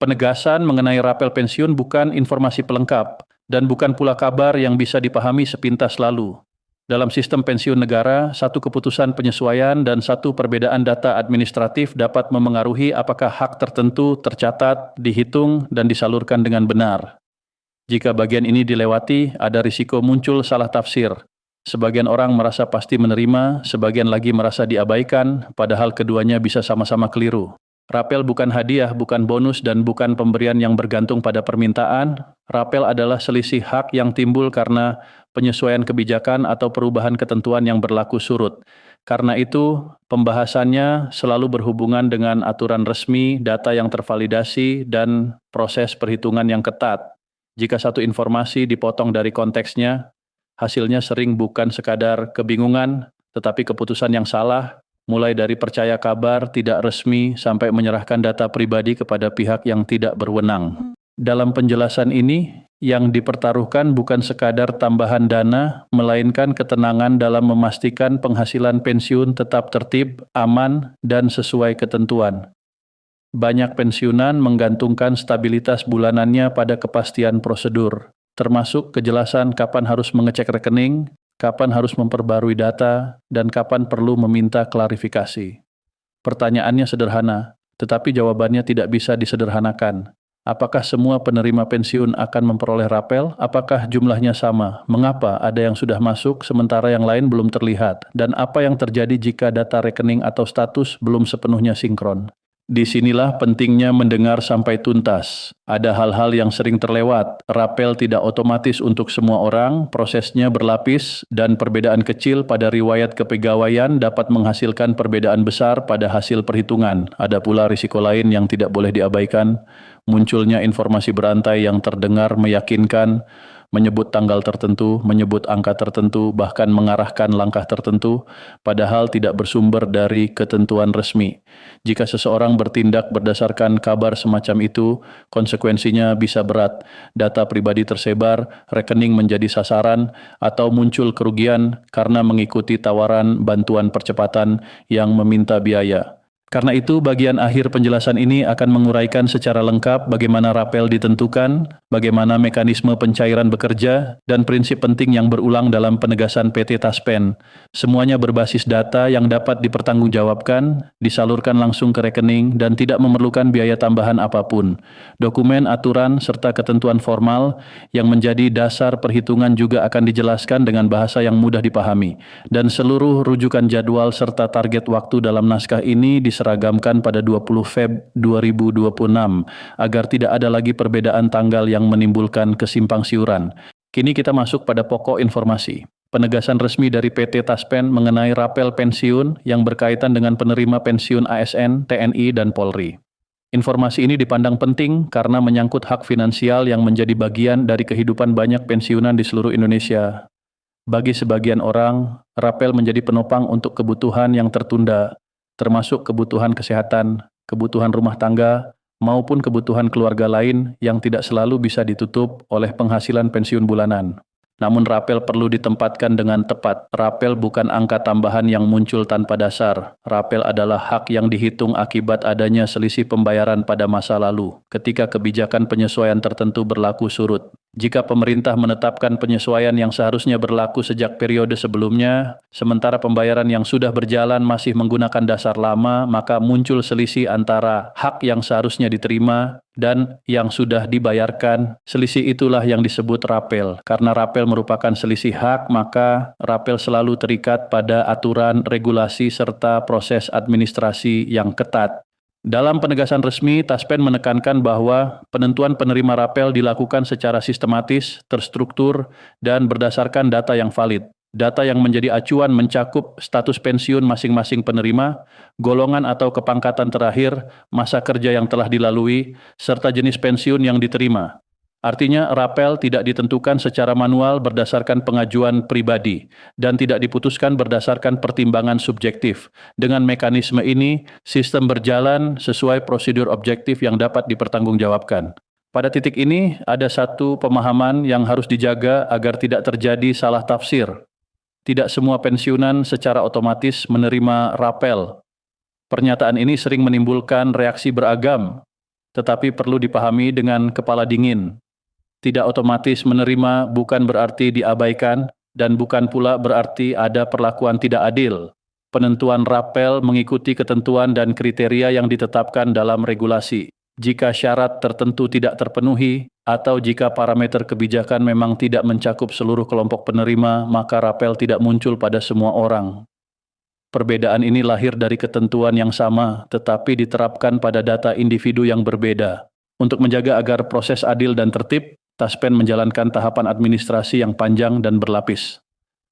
Penegasan mengenai rapel pensiun bukan informasi pelengkap dan bukan pula kabar yang bisa dipahami sepintas lalu. Dalam sistem pensiun negara, satu keputusan penyesuaian dan satu perbedaan data administratif dapat memengaruhi apakah hak tertentu tercatat, dihitung, dan disalurkan dengan benar. Jika bagian ini dilewati, ada risiko muncul salah tafsir. Sebagian orang merasa pasti menerima, sebagian lagi merasa diabaikan, padahal keduanya bisa sama-sama keliru. Rapel bukan hadiah, bukan bonus, dan bukan pemberian yang bergantung pada permintaan. Rapel adalah selisih hak yang timbul karena penyesuaian kebijakan atau perubahan ketentuan yang berlaku surut. Karena itu, pembahasannya selalu berhubungan dengan aturan resmi, data yang tervalidasi, dan proses perhitungan yang ketat. Jika satu informasi dipotong dari konteksnya, hasilnya sering bukan sekadar kebingungan, tetapi keputusan yang salah, mulai dari percaya kabar tidak resmi sampai menyerahkan data pribadi kepada pihak yang tidak berwenang. Dalam penjelasan ini, yang dipertaruhkan bukan sekadar tambahan dana, melainkan ketenangan dalam memastikan penghasilan pensiun tetap tertib, aman, dan sesuai ketentuan. Banyak pensiunan menggantungkan stabilitas bulanannya pada kepastian prosedur, termasuk kejelasan kapan harus mengecek rekening, kapan harus memperbarui data, dan kapan perlu meminta klarifikasi. Pertanyaannya sederhana, tetapi jawabannya tidak bisa disederhanakan. Apakah semua penerima pensiun akan memperoleh rapel? Apakah jumlahnya sama? Mengapa ada yang sudah masuk sementara yang lain belum terlihat? Dan apa yang terjadi jika data rekening atau status belum sepenuhnya sinkron? Disinilah pentingnya mendengar sampai tuntas. Ada hal-hal yang sering terlewat. Rapel tidak otomatis untuk semua orang, prosesnya berlapis, dan perbedaan kecil pada riwayat kepegawaian dapat menghasilkan perbedaan besar pada hasil perhitungan. Ada pula risiko lain yang tidak boleh diabaikan. Munculnya informasi berantai yang terdengar meyakinkan, menyebut tanggal tertentu, menyebut angka tertentu, bahkan mengarahkan langkah tertentu, padahal tidak bersumber dari ketentuan resmi. Jika seseorang bertindak berdasarkan kabar semacam itu, konsekuensinya bisa berat. Data pribadi tersebar, rekening menjadi sasaran, atau muncul kerugian karena mengikuti tawaran bantuan percepatan yang meminta biaya. Karena itu, bagian akhir penjelasan ini akan menguraikan secara lengkap bagaimana rapel ditentukan, bagaimana mekanisme pencairan bekerja, dan prinsip penting yang berulang dalam penegasan PT Taspen. Semuanya berbasis data yang dapat dipertanggungjawabkan, disalurkan langsung ke rekening, dan tidak memerlukan biaya tambahan apapun. Dokumen, aturan, serta ketentuan formal yang menjadi dasar perhitungan juga akan dijelaskan dengan bahasa yang mudah dipahami. Dan seluruh rujukan jadwal serta target waktu dalam naskah ini diseragamkan pada 20 Feb 2026 agar tidak ada lagi perbedaan tanggal yang menimbulkan kesimpang siuran. Kini kita masuk pada pokok informasi. Penegasan resmi dari PT Taspen mengenai rapel pensiun yang berkaitan dengan penerima pensiun ASN, TNI, dan Polri. Informasi ini dipandang penting karena menyangkut hak finansial yang menjadi bagian dari kehidupan banyak pensiunan di seluruh Indonesia. Bagi sebagian orang, rapel menjadi penopang untuk kebutuhan yang tertunda, termasuk kebutuhan kesehatan, kebutuhan rumah tangga, maupun kebutuhan keluarga lain yang tidak selalu bisa ditutup oleh penghasilan pensiun bulanan. Namun rapel perlu ditempatkan dengan tepat. Rapel bukan angka tambahan yang muncul tanpa dasar. Rapel adalah hak yang dihitung akibat adanya selisih pembayaran pada masa lalu, ketika kebijakan penyesuaian tertentu berlaku surut. Jika pemerintah menetapkan penyesuaian yang seharusnya berlaku sejak periode sebelumnya, sementara pembayaran yang sudah berjalan masih menggunakan dasar lama, maka muncul selisih antara hak yang seharusnya diterima dan yang sudah dibayarkan. Selisih itulah yang disebut rapel. Karena rapel merupakan selisih hak, maka rapel selalu terikat pada aturan, regulasi, serta proses administrasi yang ketat. Dalam penegasan resmi, Taspen menekankan bahwa penentuan penerima rapel dilakukan secara sistematis, terstruktur, dan berdasarkan data yang valid. Data yang menjadi acuan mencakup status pensiun masing-masing penerima, golongan atau kepangkatan terakhir, masa kerja yang telah dilalui, serta jenis pensiun yang diterima. Artinya, rapel tidak ditentukan secara manual berdasarkan pengajuan pribadi dan tidak diputuskan berdasarkan pertimbangan subjektif. Dengan mekanisme ini, sistem berjalan sesuai prosedur objektif yang dapat dipertanggungjawabkan. Pada titik ini, ada satu pemahaman yang harus dijaga agar tidak terjadi salah tafsir. Tidak semua pensiunan secara otomatis menerima rapel. Pernyataan ini sering menimbulkan reaksi beragam. tetapi perlu dipahami dengan kepala dingin. Tidak otomatis menerima bukan berarti diabaikan, dan bukan pula berarti ada perlakuan tidak adil. Penentuan rapel mengikuti ketentuan dan kriteria yang ditetapkan dalam regulasi. Jika syarat tertentu tidak terpenuhi, atau jika parameter kebijakan memang tidak mencakup seluruh kelompok penerima, maka rapel tidak muncul pada semua orang. Perbedaan ini lahir dari ketentuan yang sama, tetapi diterapkan pada data individu yang berbeda. Untuk menjaga agar proses adil dan tertib, Taspen menjalankan tahapan administrasi yang panjang dan berlapis.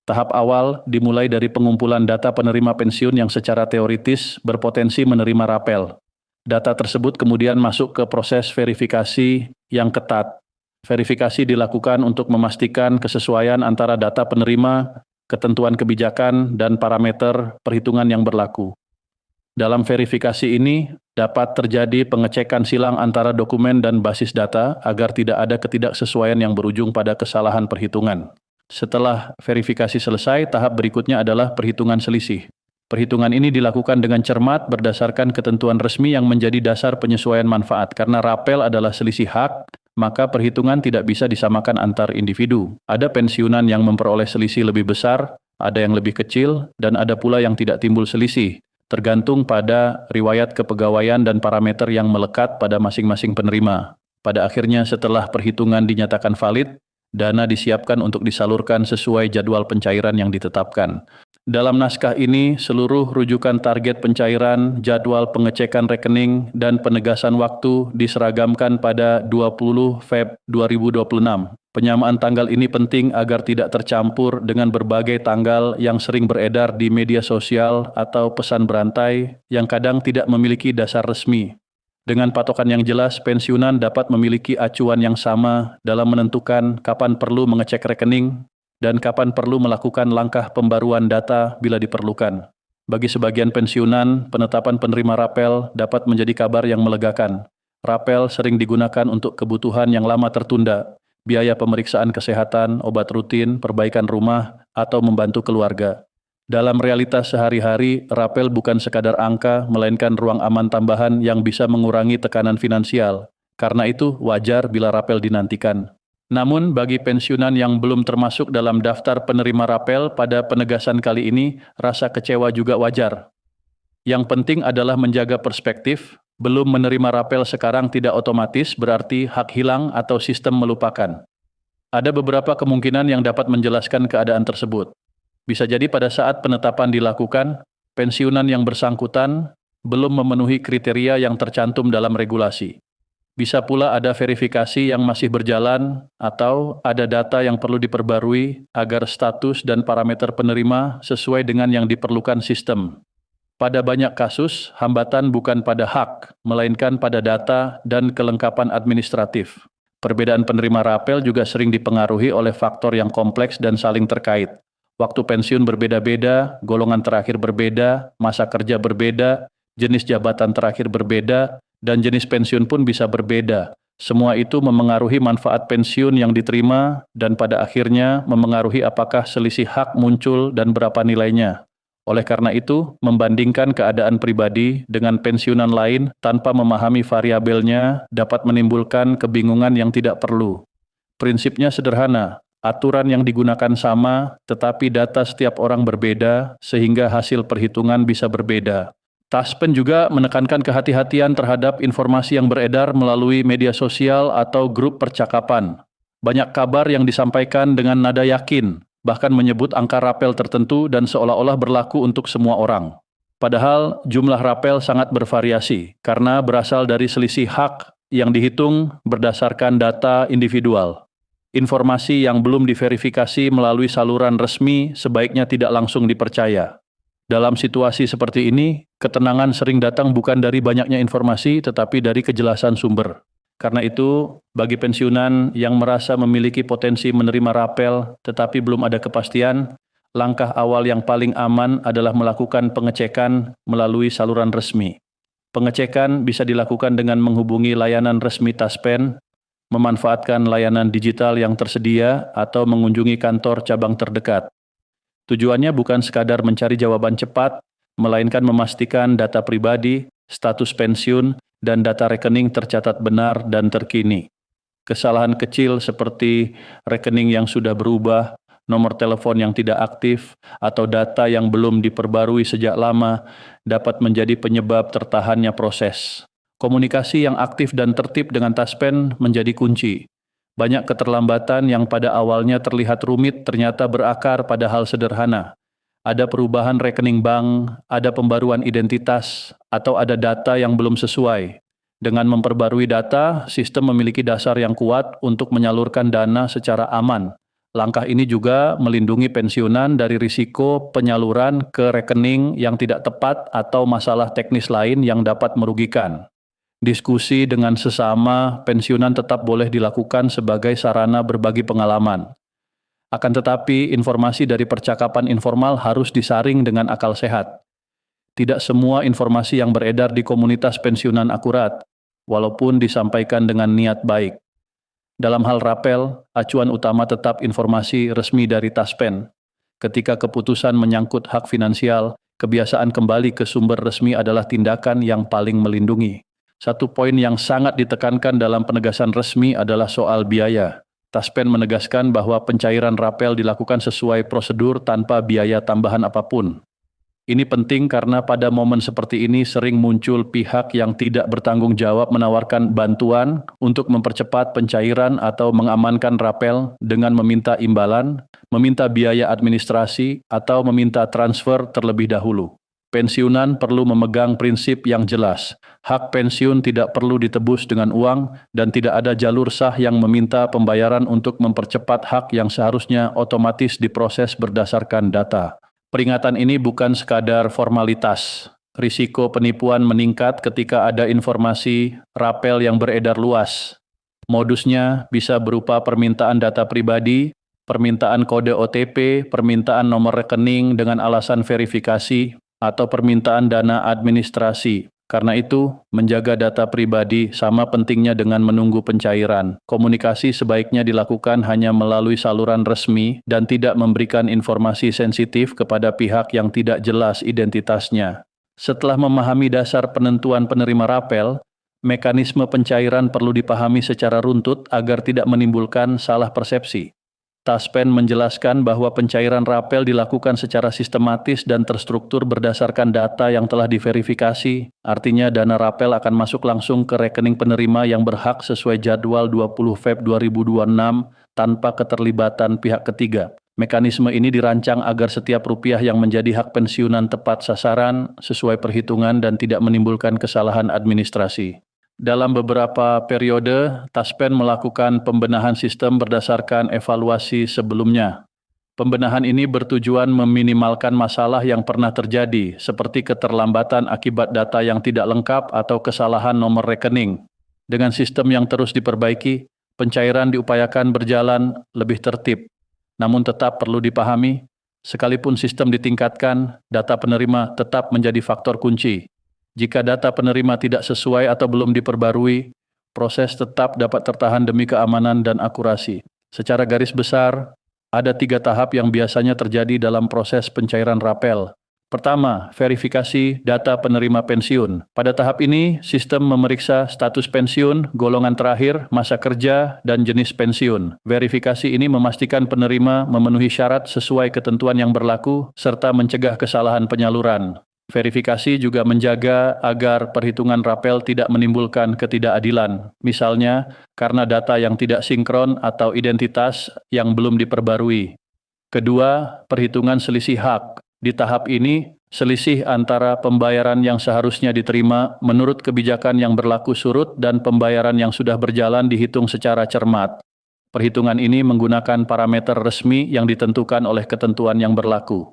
Tahap awal dimulai dari pengumpulan data penerima pensiun yang secara teoritis berpotensi menerima rapel. Data tersebut kemudian masuk ke proses verifikasi yang ketat. Verifikasi dilakukan untuk memastikan kesesuaian antara data penerima, ketentuan kebijakan, dan parameter perhitungan yang berlaku. Dalam verifikasi ini, dapat terjadi pengecekan silang antara dokumen dan basis data agar tidak ada ketidaksesuaian yang berujung pada kesalahan perhitungan. Setelah verifikasi selesai, tahap berikutnya adalah perhitungan selisih. Perhitungan ini dilakukan dengan cermat berdasarkan ketentuan resmi yang menjadi dasar penyesuaian manfaat. Karena rapel adalah selisih hak, maka perhitungan tidak bisa disamakan antar individu. Ada pensiunan yang memperoleh selisih lebih besar, ada yang lebih kecil, dan ada pula yang tidak timbul selisih, tergantung pada riwayat kepegawaian dan parameter yang melekat pada masing-masing penerima. Pada akhirnya, setelah perhitungan dinyatakan valid, dana disiapkan untuk disalurkan sesuai jadwal pencairan yang ditetapkan. Dalam naskah ini, seluruh rujukan target pencairan, jadwal pengecekan rekening, dan penegasan waktu diseragamkan pada 20 Feb 2026. Penyamaan tanggal ini penting agar tidak tercampur dengan berbagai tanggal yang sering beredar di media sosial atau pesan berantai yang kadang tidak memiliki dasar resmi. Dengan patokan yang jelas, pensiunan dapat memiliki acuan yang sama dalam menentukan kapan perlu mengecek rekening, dan kapan perlu melakukan langkah pembaruan data bila diperlukan. Bagi sebagian pensiunan, penetapan penerima rapel dapat menjadi kabar yang melegakan. Rapel sering digunakan untuk kebutuhan yang lama tertunda, biaya pemeriksaan kesehatan, obat rutin, perbaikan rumah, atau membantu keluarga. Dalam realitas sehari-hari, rapel bukan sekadar angka, melainkan ruang aman tambahan yang bisa mengurangi tekanan finansial. Karena itu, wajar bila rapel dinantikan. Namun, bagi pensiunan yang belum termasuk dalam daftar penerima rapel pada penegasan kali ini, rasa kecewa juga wajar. Yang penting adalah menjaga perspektif, belum menerima rapel sekarang tidak otomatis berarti hak hilang atau sistem melupakan. Ada beberapa kemungkinan yang dapat menjelaskan keadaan tersebut. Bisa jadi pada saat penetapan dilakukan, pensiunan yang bersangkutan belum memenuhi kriteria yang tercantum dalam regulasi. Bisa pula ada verifikasi yang masih berjalan, atau ada data yang perlu diperbarui agar status dan parameter penerima sesuai dengan yang diperlukan sistem. Pada banyak kasus, hambatan bukan pada hak, melainkan pada data dan kelengkapan administratif. Perbedaan penerima rapel juga sering dipengaruhi oleh faktor yang kompleks dan saling terkait. Waktu pensiun berbeda-beda, golongan terakhir berbeda, masa kerja berbeda, jenis jabatan terakhir berbeda, dan jenis pensiun pun bisa berbeda. Semua itu memengaruhi manfaat pensiun yang diterima dan pada akhirnya memengaruhi apakah selisih hak muncul dan berapa nilainya. Oleh karena itu, membandingkan keadaan pribadi dengan pensiunan lain tanpa memahami variabelnya dapat menimbulkan kebingungan yang tidak perlu. Prinsipnya sederhana, aturan yang digunakan sama, tetapi data setiap orang berbeda sehingga hasil perhitungan bisa berbeda. Taspen juga menekankan kehati-hatian terhadap informasi yang beredar melalui media sosial atau grup percakapan. Banyak kabar yang disampaikan dengan nada yakin, bahkan menyebut angka rapel tertentu dan seolah-olah berlaku untuk semua orang. Padahal jumlah rapel sangat bervariasi karena berasal dari selisih hak yang dihitung berdasarkan data individual. Informasi yang belum diverifikasi melalui saluran resmi sebaiknya tidak langsung dipercaya. Dalam situasi seperti ini, ketenangan sering datang bukan dari banyaknya informasi, tetapi dari kejelasan sumber. Karena itu, bagi pensiunan yang merasa memiliki potensi menerima rapel, tetapi belum ada kepastian, langkah awal yang paling aman adalah melakukan pengecekan melalui saluran resmi. Pengecekan bisa dilakukan dengan menghubungi layanan resmi Taspen, memanfaatkan layanan digital yang tersedia, atau mengunjungi kantor cabang terdekat. Tujuannya bukan sekadar mencari jawaban cepat, melainkan memastikan data pribadi, status pensiun, dan data rekening tercatat benar dan terkini. Kesalahan kecil seperti rekening yang sudah berubah, nomor telepon yang tidak aktif, atau data yang belum diperbarui sejak lama dapat menjadi penyebab tertahannya proses. Komunikasi yang aktif dan tertib dengan Taspen menjadi kunci. Banyak keterlambatan yang pada awalnya terlihat rumit ternyata berakar pada hal sederhana. Ada perubahan rekening bank, ada pembaruan identitas, atau ada data yang belum sesuai. Dengan memperbarui data, sistem memiliki dasar yang kuat untuk menyalurkan dana secara aman. Langkah ini juga melindungi pensiunan dari risiko penyaluran ke rekening yang tidak tepat atau masalah teknis lain yang dapat merugikan. Diskusi dengan sesama pensiunan tetap boleh dilakukan sebagai sarana berbagi pengalaman. Akan tetapi, informasi dari percakapan informal harus disaring dengan akal sehat. Tidak semua informasi yang beredar di komunitas pensiunan akurat, walaupun disampaikan dengan niat baik. Dalam hal rapel, acuan utama tetap informasi resmi dari Taspen. Ketika keputusan menyangkut hak finansial, kebiasaan kembali ke sumber resmi adalah tindakan yang paling melindungi. Satu poin yang sangat ditekankan dalam penegasan resmi adalah soal biaya. Taspen menegaskan bahwa pencairan rapel dilakukan sesuai prosedur tanpa biaya tambahan apapun. Ini penting karena pada momen seperti ini sering muncul pihak yang tidak bertanggung jawab menawarkan bantuan untuk mempercepat pencairan atau mengamankan rapel dengan meminta imbalan, meminta biaya administrasi, atau meminta transfer terlebih dahulu. Pensiunan perlu memegang prinsip yang jelas. Hak pensiun tidak perlu ditebus dengan uang dan tidak ada jalur sah yang meminta pembayaran untuk mempercepat hak yang seharusnya otomatis diproses berdasarkan data. Peringatan ini bukan sekadar formalitas. Risiko penipuan meningkat ketika ada informasi rapel yang beredar luas. Modusnya bisa berupa permintaan data pribadi, permintaan kode OTP, permintaan nomor rekening dengan alasan verifikasi, atau permintaan dana administrasi. Karena itu, menjaga data pribadi sama pentingnya dengan menunggu pencairan. Komunikasi sebaiknya dilakukan hanya melalui saluran resmi dan tidak memberikan informasi sensitif kepada pihak yang tidak jelas identitasnya. Setelah memahami dasar penentuan penerima rapel, mekanisme pencairan perlu dipahami secara runtut agar tidak menimbulkan salah persepsi. Taspen menjelaskan bahwa pencairan rapel dilakukan secara sistematis dan terstruktur berdasarkan data yang telah diverifikasi. Artinya dana rapel akan masuk langsung ke rekening penerima yang berhak sesuai jadwal 20 Feb 2026 tanpa keterlibatan pihak ketiga. Mekanisme ini dirancang agar setiap rupiah yang menjadi hak pensiunan tepat sasaran, sesuai perhitungan dan tidak menimbulkan kesalahan administrasi. Dalam beberapa periode, Taspen melakukan pembenahan sistem berdasarkan evaluasi sebelumnya. Pembenahan ini bertujuan meminimalkan masalah yang pernah terjadi, seperti keterlambatan akibat data yang tidak lengkap atau kesalahan nomor rekening. Dengan sistem yang terus diperbaiki, pencairan diupayakan berjalan lebih tertib. Namun tetap perlu dipahami, sekalipun sistem ditingkatkan, data penerima tetap menjadi faktor kunci. Jika data penerima tidak sesuai atau belum diperbarui, proses tetap dapat tertahan demi keamanan dan akurasi. Secara garis besar, ada 3 tahap yang biasanya terjadi dalam proses pencairan rapel. Pertama, verifikasi data penerima pensiun. Pada tahap ini, sistem memeriksa status pensiun, golongan terakhir, masa kerja, dan jenis pensiun. Verifikasi ini memastikan penerima memenuhi syarat sesuai ketentuan yang berlaku, serta mencegah kesalahan penyaluran. Verifikasi juga menjaga agar perhitungan rapel tidak menimbulkan ketidakadilan, misalnya karena data yang tidak sinkron atau identitas yang belum diperbarui. Kedua, perhitungan selisih hak. Di tahap ini, selisih antara pembayaran yang seharusnya diterima menurut kebijakan yang berlaku surut dan pembayaran yang sudah berjalan dihitung secara cermat. Perhitungan ini menggunakan parameter resmi yang ditentukan oleh ketentuan yang berlaku.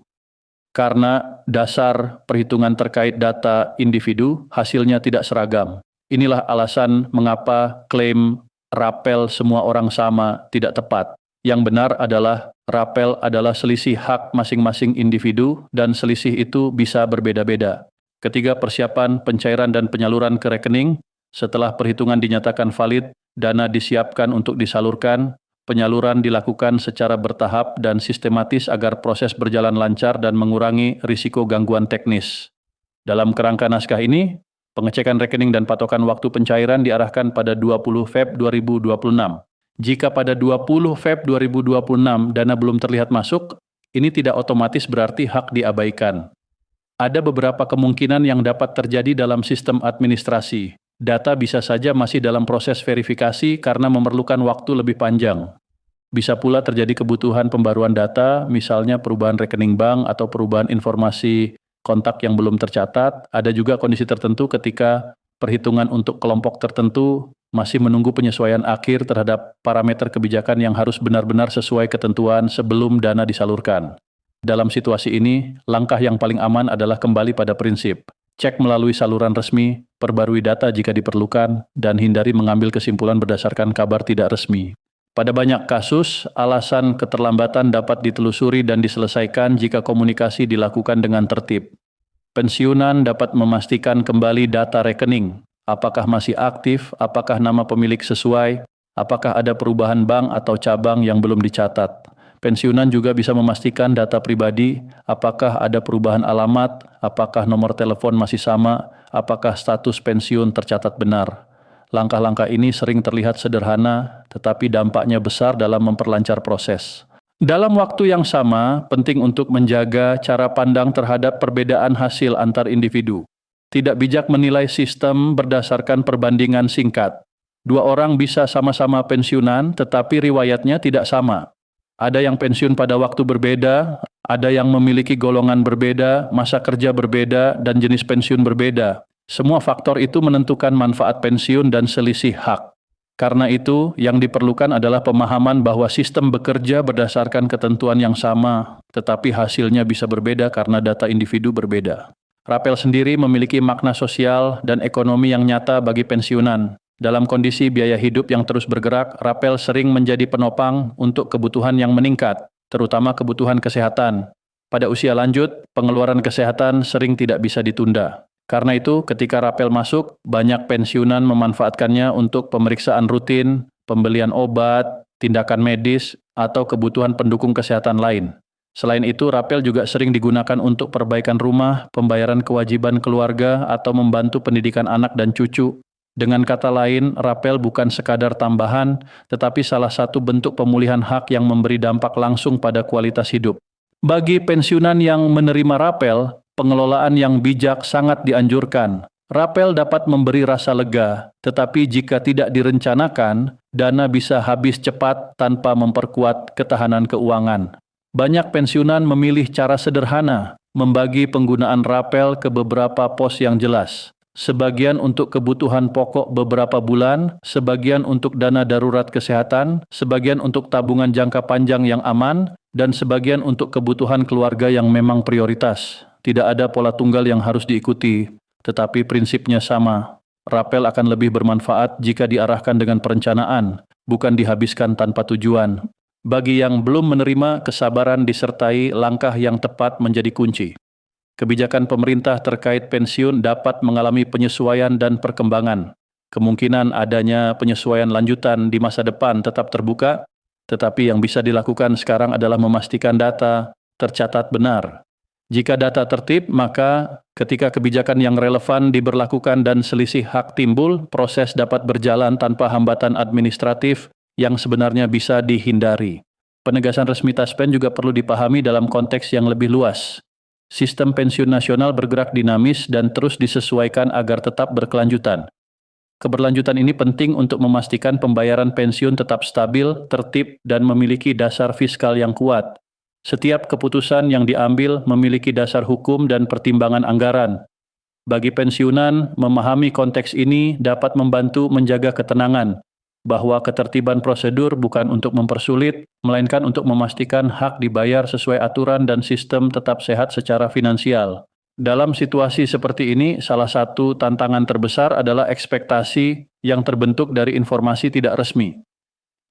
Karena dasar perhitungan terkait data individu, hasilnya tidak seragam. Inilah alasan mengapa klaim rapel semua orang sama tidak tepat. Yang benar adalah rapel adalah selisih hak masing-masing individu dan selisih itu bisa berbeda-beda. Ketiga, persiapan pencairan dan penyaluran ke rekening. Setelah perhitungan dinyatakan valid, dana disiapkan untuk disalurkan. Penyaluran dilakukan secara bertahap dan sistematis agar proses berjalan lancar dan mengurangi risiko gangguan teknis. Dalam kerangka naskah ini, Pengecekan rekening dan patokan waktu pencairan diarahkan pada 20 Feb 2026. Jika pada 20 Feb 2026 dana belum terlihat masuk, ini tidak otomatis berarti hak diabaikan. Ada beberapa kemungkinan yang dapat terjadi dalam sistem administrasi. Data bisa saja masih dalam proses verifikasi karena memerlukan waktu lebih panjang. Bisa pula terjadi kebutuhan pembaruan data, misalnya perubahan rekening bank atau perubahan informasi kontak yang belum tercatat. Ada juga kondisi tertentu ketika perhitungan untuk kelompok tertentu masih menunggu penyesuaian akhir terhadap parameter kebijakan yang harus benar-benar sesuai ketentuan sebelum dana disalurkan. Dalam situasi ini, langkah yang paling aman adalah kembali pada prinsip. Cek melalui saluran resmi, perbarui data jika diperlukan, dan hindari mengambil kesimpulan berdasarkan kabar tidak resmi. Pada banyak kasus, alasan keterlambatan dapat ditelusuri dan diselesaikan jika komunikasi dilakukan dengan tertib. Pensiunan dapat memastikan kembali data rekening, apakah masih aktif, apakah nama pemilik sesuai, apakah ada perubahan bank atau cabang yang belum dicatat. Pensiunan juga bisa memastikan data pribadi, apakah ada perubahan alamat, apakah nomor telepon masih sama, apakah status pensiun tercatat benar. Langkah-langkah ini sering terlihat sederhana, tetapi dampaknya besar dalam memperlancar proses. Dalam waktu yang sama, penting untuk menjaga cara pandang terhadap perbedaan hasil antar individu. Tidak bijak menilai sistem berdasarkan perbandingan singkat. Dua orang bisa sama-sama pensiunan, tetapi riwayatnya tidak sama. Ada yang pensiun pada waktu berbeda, ada yang memiliki golongan berbeda, masa kerja berbeda, dan jenis pensiun berbeda. Semua faktor itu menentukan manfaat pensiun dan selisih hak. Karena itu, yang diperlukan adalah pemahaman bahwa sistem bekerja berdasarkan ketentuan yang sama, tetapi hasilnya bisa berbeda karena data individu berbeda. Rapel sendiri memiliki makna sosial dan ekonomi yang nyata bagi pensiunan. Dalam kondisi biaya hidup yang terus bergerak, rapel sering menjadi penopang untuk kebutuhan yang meningkat, terutama kebutuhan kesehatan. Pada usia lanjut, pengeluaran kesehatan sering tidak bisa ditunda. Karena itu, ketika rapel masuk, banyak pensiunan memanfaatkannya untuk pemeriksaan rutin, pembelian obat, tindakan medis, atau kebutuhan pendukung kesehatan lain. Selain itu, rapel juga sering digunakan untuk perbaikan rumah, pembayaran kewajiban keluarga, atau membantu pendidikan anak dan cucu. Dengan kata lain, rapel bukan sekadar tambahan, tetapi salah satu bentuk pemulihan hak yang memberi dampak langsung pada kualitas hidup. Bagi pensiunan yang menerima rapel, pengelolaan yang bijak sangat dianjurkan. Rapel dapat memberi rasa lega, tetapi jika tidak direncanakan, dana bisa habis cepat tanpa memperkuat ketahanan keuangan. Banyak pensiunan memilih cara sederhana, membagi penggunaan rapel ke beberapa pos yang jelas. Sebagian untuk kebutuhan pokok beberapa bulan, sebagian untuk dana darurat kesehatan, sebagian untuk tabungan jangka panjang yang aman, dan sebagian untuk kebutuhan keluarga yang memang prioritas. Tidak ada pola tunggal yang harus diikuti, tetapi prinsipnya sama. Rapel akan lebih bermanfaat jika diarahkan dengan perencanaan, bukan dihabiskan tanpa tujuan. Bagi yang belum menerima, kesabaran disertai langkah yang tepat menjadi kunci. Kebijakan pemerintah terkait pensiun dapat mengalami penyesuaian dan perkembangan. Kemungkinan adanya penyesuaian lanjutan di masa depan tetap terbuka, tetapi yang bisa dilakukan sekarang adalah memastikan data tercatat benar. Jika data tertib, maka ketika kebijakan yang relevan diberlakukan dan selisih hak timbul, proses dapat berjalan tanpa hambatan administratif yang sebenarnya bisa dihindari. Penegasan resmi Taspen juga perlu dipahami dalam konteks yang lebih luas. Sistem pensiun nasional bergerak dinamis dan terus disesuaikan agar tetap berkelanjutan. Keberlanjutan ini penting untuk memastikan pembayaran pensiun tetap stabil, tertib, dan memiliki dasar fiskal yang kuat. Setiap keputusan yang diambil memiliki dasar hukum dan pertimbangan anggaran. Bagi pensiunan, memahami konteks ini dapat membantu menjaga ketenangan, bahwa ketertiban prosedur bukan untuk mempersulit, melainkan untuk memastikan hak dibayar sesuai aturan dan sistem tetap sehat secara finansial. Dalam situasi seperti ini, salah satu tantangan terbesar adalah ekspektasi yang terbentuk dari informasi tidak resmi.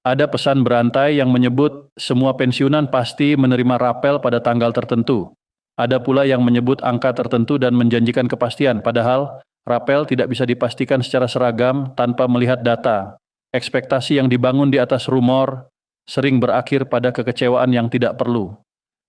Ada pesan berantai yang menyebut semua pensiunan pasti menerima rapel pada tanggal tertentu. Ada pula yang menyebut angka tertentu dan menjanjikan kepastian, padahal rapel tidak bisa dipastikan secara seragam tanpa melihat data. Ekspektasi yang dibangun di atas rumor sering berakhir pada kekecewaan yang tidak perlu.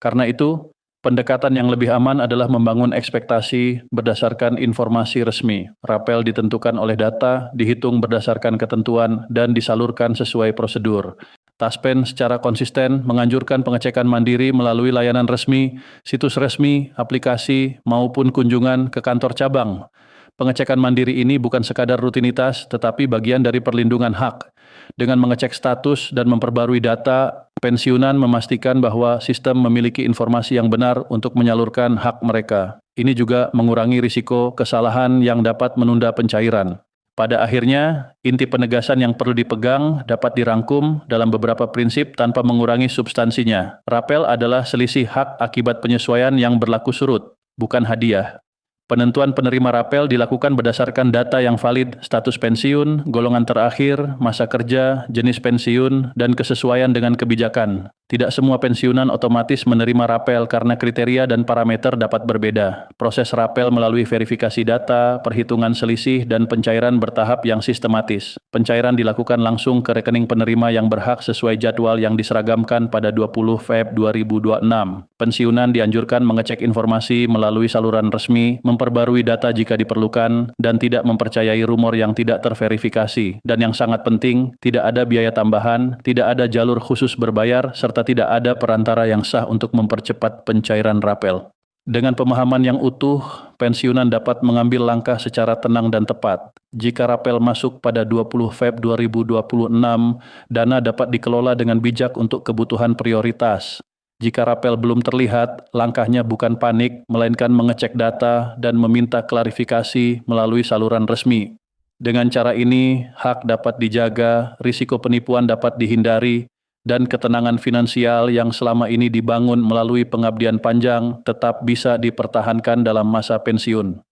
Karena itu, Pendekatan yang lebih aman adalah membangun ekspektasi berdasarkan informasi resmi. Rapel ditentukan oleh data, dihitung berdasarkan ketentuan, dan disalurkan sesuai prosedur. Taspen secara konsisten menganjurkan pengecekan mandiri melalui layanan resmi, situs resmi, aplikasi, maupun kunjungan ke kantor cabang. Pengecekan mandiri ini bukan sekadar rutinitas, tetapi bagian dari perlindungan hak. Dengan mengecek status dan memperbarui data, pensiunan memastikan bahwa sistem memiliki informasi yang benar untuk menyalurkan hak mereka. Ini juga mengurangi risiko kesalahan yang dapat menunda pencairan. Pada akhirnya, inti penegasan yang perlu dipegang dapat dirangkum dalam beberapa prinsip tanpa mengurangi substansinya. Rapel adalah selisih hak akibat penyesuaian yang berlaku surut, bukan hadiah. Penentuan penerima rapel dilakukan berdasarkan data yang valid, status pensiun, golongan terakhir, masa kerja, jenis pensiun, dan kesesuaian dengan kebijakan. Tidak semua pensiunan otomatis menerima rapel karena kriteria dan parameter dapat berbeda. Proses rapel melalui verifikasi data, perhitungan selisih, dan pencairan bertahap yang sistematis. Pencairan dilakukan langsung ke rekening penerima yang berhak sesuai jadwal yang diseragamkan pada 20 Feb 2026. Pensiunan dianjurkan mengecek informasi melalui saluran resmi, memperbarui data jika diperlukan, dan tidak mempercayai rumor yang tidak terverifikasi. Dan yang sangat penting, tidak ada biaya tambahan, tidak ada jalur khusus berbayar, serta tidak ada perantara yang sah untuk mempercepat pencairan rapel. Dengan pemahaman yang utuh, pensiunan dapat mengambil langkah secara tenang dan tepat. Jika rapel masuk pada 20 Feb 2026, dana dapat dikelola dengan bijak untuk kebutuhan prioritas. Jika rapel belum terlihat, langkahnya bukan panik, melainkan mengecek data dan meminta klarifikasi melalui saluran resmi. Dengan cara ini, hak dapat dijaga, risiko penipuan dapat dihindari, dan ketenangan finansial yang selama ini dibangun melalui pengabdian panjang tetap bisa dipertahankan dalam masa pensiun.